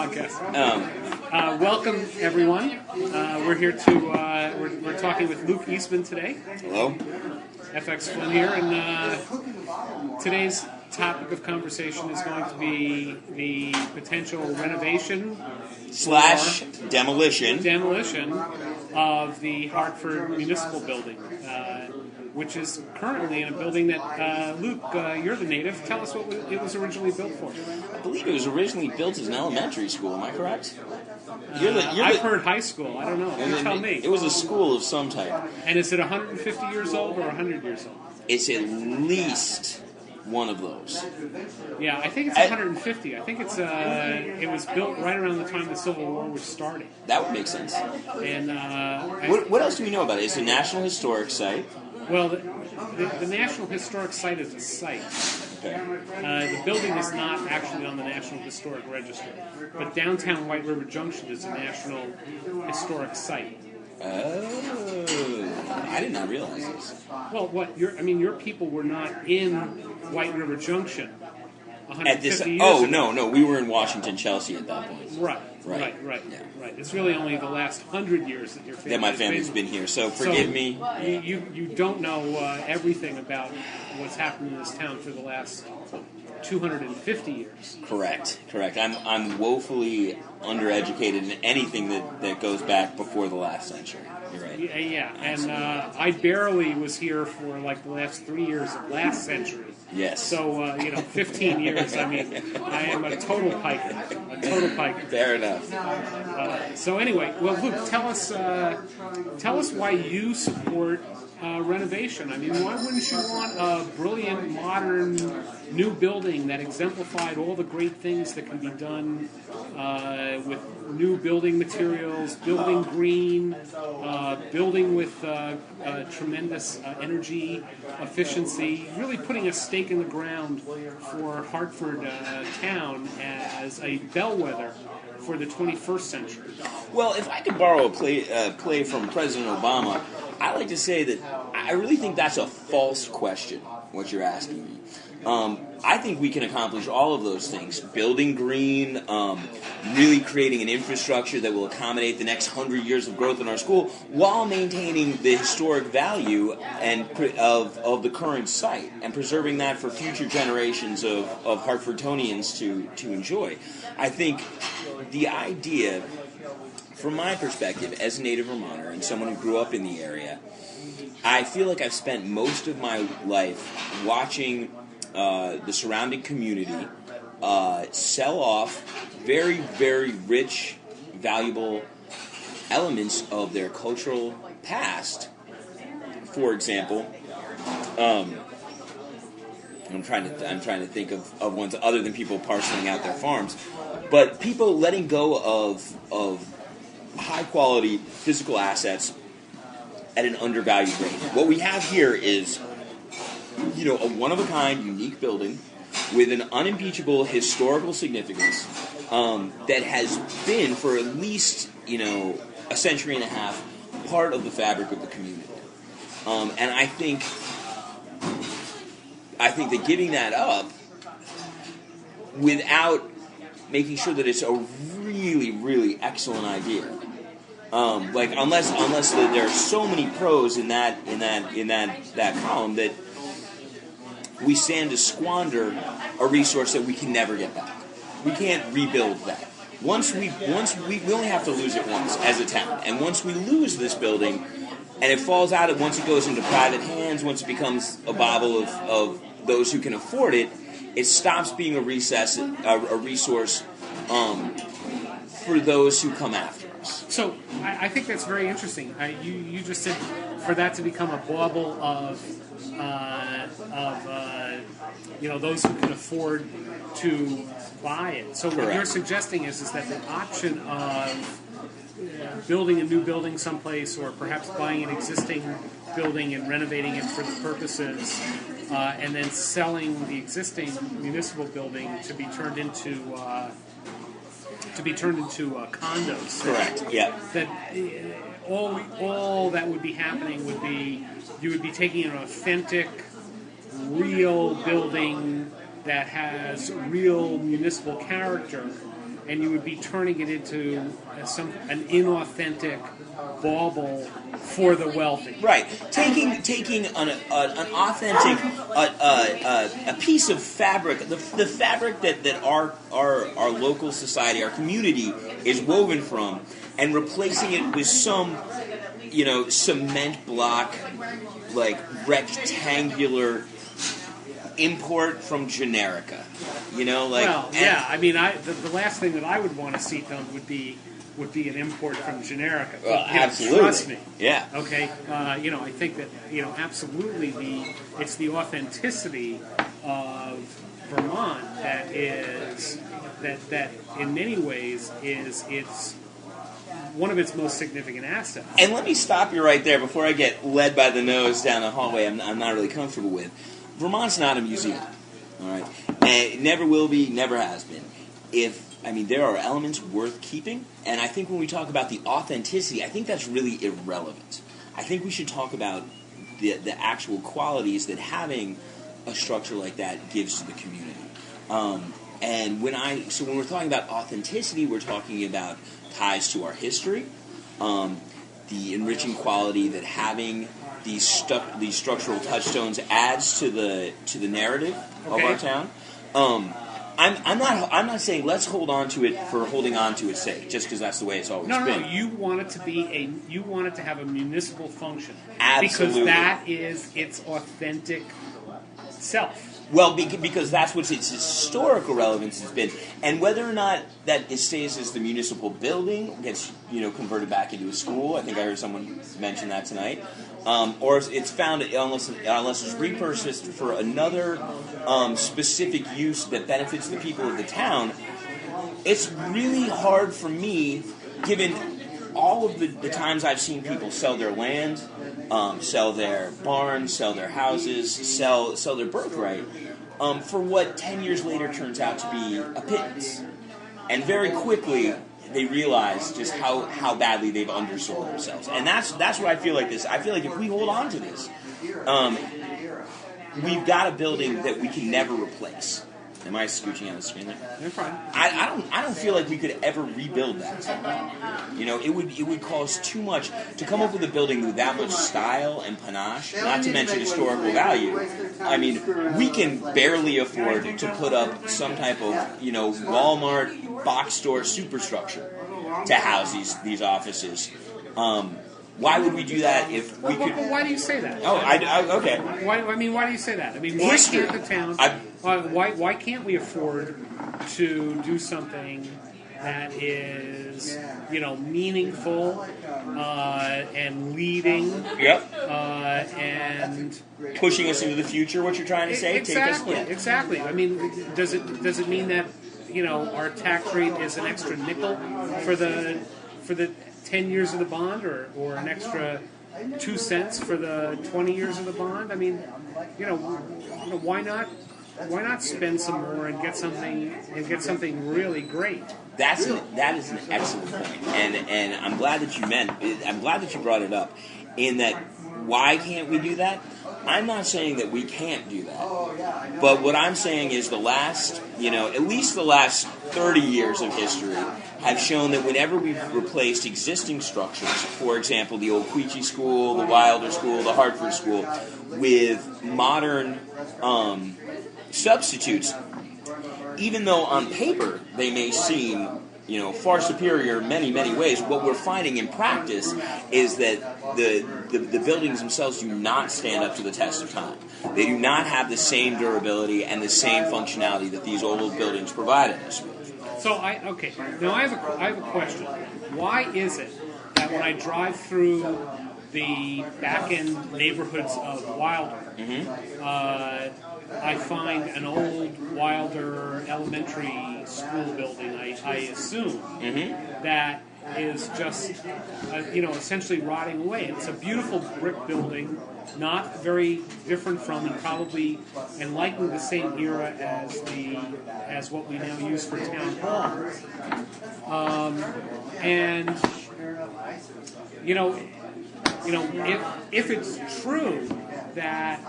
podcast. Welcome, everyone. We're here to we're talking with Luke Eastman today. Hello. FX Flinn here, and today's topic of conversation is going to be the potential renovation / demolition of the Hartford Municipal Building, which is currently in a building that, Luke, you're the native. Tell us what it was originally built for. I believe it was originally built as an elementary school. Am I correct? I've heard high school. I don't know. You tell me. It was a school of some type. And is it 150 years old or 100 years old? It's at least one of those. Yeah, I think it's 150. I think it's it was built right around the time the Civil War was starting. That would make sense. And what else do we know about it? It's a National Historic Site. Well, the National Historic Site is a site. Okay. The building is not actually on the National Historic Register, but downtown White River Junction is a National Historic Site. Oh, I did not realize this. Well, your people were not in White River Junction 150 years ago. No, we were in Washington, Chelsea at that point. Right. Yeah. It's really only the last 100 years that your family my family's been here, so forgive me. You don't know everything about what's happened in this town for the last 250 years. Correct. I'm woefully undereducated in anything that goes back before the last century. You're right. Yeah. And I barely was here for like the last 3 years of last century. Yes. So 15 years. I mean, I am a total piker. Fair enough. So anyway, well, Luke, tell us why you support renovation. I mean, why wouldn't you want a brilliant, modern, new building that exemplified all the great things that can be done with new building materials, building green, building with tremendous energy efficiency, really putting a stake in the ground for Hartford Town as a bellwether for the 21st century. Well, if I could borrow a play from President Obama, I like to say that I really think that's a false question, what you're asking me. I think we can accomplish all of those things. Building green, really creating an infrastructure that will accommodate the next 100 years of growth in our school while maintaining the historic value of the current site and preserving that for future generations of Hartfordtonians to enjoy. I think the idea, from my perspective, as a native Vermonter and someone who grew up in the area, I feel like I've spent most of my life watching the surrounding community sell off very, very rich, valuable elements of their cultural past. For example, I'm trying to think of ones other than people parceling out their farms, but people letting go of high quality physical assets at an undervalued rate. What we have here is, a one-of-a-kind, unique building with an unimpeachable historical significance that has been, for at least, a century and a half, part of the fabric of the community. And I think that giving that up without making sure that it's a really, really excellent idea. Unless there are so many pros in that column that we stand to squander a resource that we can never get back. We can't rebuild that. Once we only have to lose it once as a town, and once we lose this building, and it falls out, once it goes into private hands, once it becomes a bauble of those who can afford it, it stops being a resource for those who come after us. So I think that's very interesting. You just said for that to become a bauble of those who can afford to buy it. So Correct. What you're suggesting is that the option of building a new building someplace, or perhaps buying an existing building and renovating it for the purposes, and then selling the existing municipal building to be turned into condos. Correct. Yeah. That all that would be happening would be you would be taking an authentic, real building that has real municipal character, and you would be turning it into an inauthentic bauble for the wealthy. Right, taking an authentic a piece of fabric, the fabric that our local society, our community is woven from, and replacing it with some cement block, like rectangular import from Generica. I mean, the last thing that I would want to see done would be an import from Generica. Well, absolutely. Trust me. Yeah. Okay. I think that absolutely it's the authenticity of Vermont that in many ways is it's one of its most significant assets. And let me stop you right there before I get led by the nose down a hallway I'm not really comfortable with. Vermont's not a museum, all right? And it never will be, never has been. There are elements worth keeping, and I think when we talk about the authenticity, I think that's really irrelevant. I think we should talk about the actual qualities that having a structure like that gives to the community. And when we're talking about authenticity, we're talking about ties to our history, the enriching quality that having these structural touchstones adds to the narrative of our town. I'm not saying let's hold on to it for holding on to its sake, just because that's the way it's always been. No. You want it to have a municipal function. Absolutely. Because that is its authentic self. Well, because that's what its historical relevance has been, and whether or not that it stays as the municipal building, gets converted back into a school. I think I heard someone mention that tonight, or it's found unless it's repurposed for another specific use that benefits the people of the town. It's really hard for me, given all of the times I've seen people sell their land, sell their barns, sell their houses, sell their birthright, for what 10 years later turns out to be a pittance. And very quickly, they realize just how badly they've undersold themselves. And that's what I feel like this. I feel like if we hold on to this, we've got a building that we can never replace. Am I scooching on the screen there? You're fine. I don't feel like we could ever rebuild that. It would cost too much to come up with a building with that much style and panache, not to mention historical value. I mean, we can barely afford to put up some type of, Walmart box store superstructure to house these offices. Why would we do that if we could? Why do you say that? Oh, okay. Why do you say that? I mean, why can't the town? Why can't we afford to do something that is, meaningful and leading? Yep. And pushing us into the future. What you're trying to say? Exactly. I mean, does it mean that our tax rate is an extra nickel for the 10 years of the bond, or an extra 2 cents for the 20 years of the bond? I mean, why not spend some more and get something really great? That is an excellent point, and I'm glad that you brought it up. In that, why can't we do that? I'm not saying that we can't do that, but what I'm saying is at least the last 30 years of history have shown that whenever we've replaced existing structures, for example, the Ottaquechee School, the Wilder School, the Hartford School, with modern substitutes, even though on paper they may seem far superior in many, many ways, what we're finding in practice is that the buildings themselves do not stand up to the test of time. They do not have the same durability and the same functionality that these old buildings provided us with. So now I have a question. Why is it that when I drive through the back-end neighborhoods of Wilder, I find an old Wilder elementary school building, I assume, that is just, essentially rotting away. It's a beautiful brick building, not very different from, and likely the same era as what we now use for town hall. If it's true that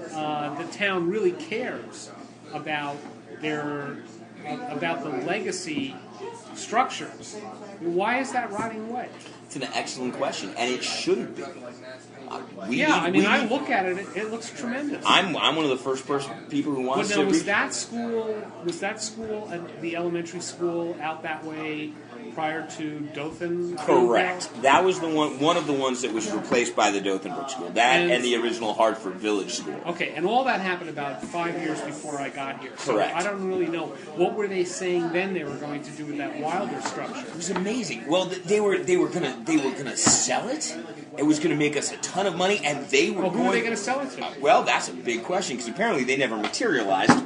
the town really cares about about the legacy structures. Why is that rotting away? It's an excellent question, and it shouldn't be. I look at it; it looks tremendous. I'm one of the first people who wants to. Was that school at the elementary school out that way prior to Dothan? Correct. That was the one of the ones that was replaced by the Dothan Brook School. That and the original Hartford Village School. Okay, and all that happened about 5 years before I got here. So Correct. I don't really know. What were they saying then they were going to do with that Wilder structure? It was amazing. Well, they were gonna sell it. It was going to make us a ton of money, and they were. Well, who were they going to sell it to? Well, that's a big question because apparently they never materialized.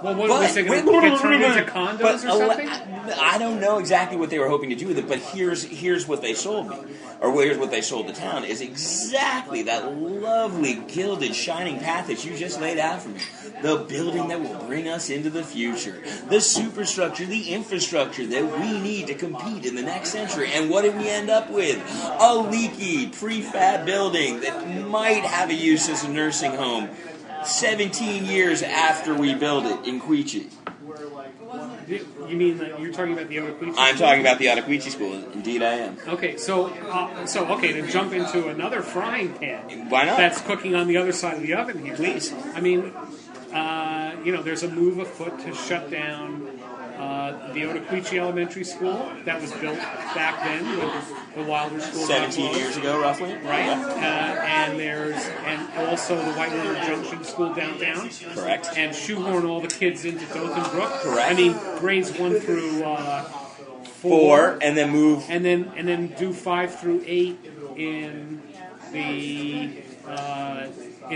Well, was they going to get turned into condos or something? I don't know exactly what they were hoping to do with it, but here's what they sold me, or here's what they sold the town, is exactly that lovely gilded shining path that you just laid out for me. The building that will bring us into the future. The superstructure, the infrastructure that we need to compete in the next century. And what did we end up with? A leaky prefab building that might have a use as a nursing home 17 years after we build it in Ottaquechee. You mean that you're talking about the Ottaquechee? I'm talking about the Ottaquechee school. Indeed, I am. Okay, so to jump into another frying pan. Why not? That's cooking on the other side of the oven here. Please. I mean, there's a move afoot to shut down the Ottaquechee Elementary School that was built back then with the Wilder School. 17 years ago, roughly. Right. And also the White River Junction School downtown. Correct. And shoehorn all the kids into Dothan Brook. Correct. I mean, grades 1 through 4, and then move. And then do 5 through 8 in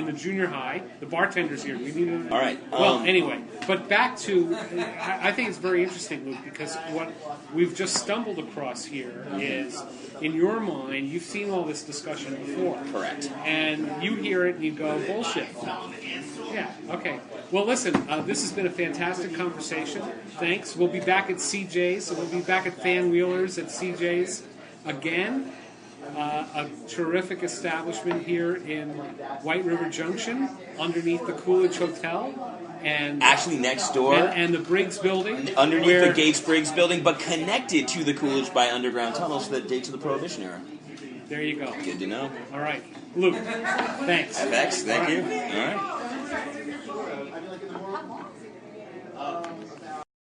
the junior high. The bartenders here. We need to. All right. Well, anyway, but back to, I think it's very interesting, Luke, because what we've just stumbled across here is, in your mind, you've seen all this discussion before. Correct. And you hear it and you go, bullshit. Yeah, okay. Well, listen, this has been a fantastic conversation. Thanks. We'll be back at CJ's, so we'll be back at Fan Wheelers at CJ's again. A terrific establishment here in White River Junction, underneath the Coolidge Hotel, and actually next door, and the Briggs Building, underneath the Gates Briggs Building, but connected to the Coolidge by underground tunnels that date to the Prohibition era. There you go. Good to know. All right, Luke. Thanks. FX, thank you. All right.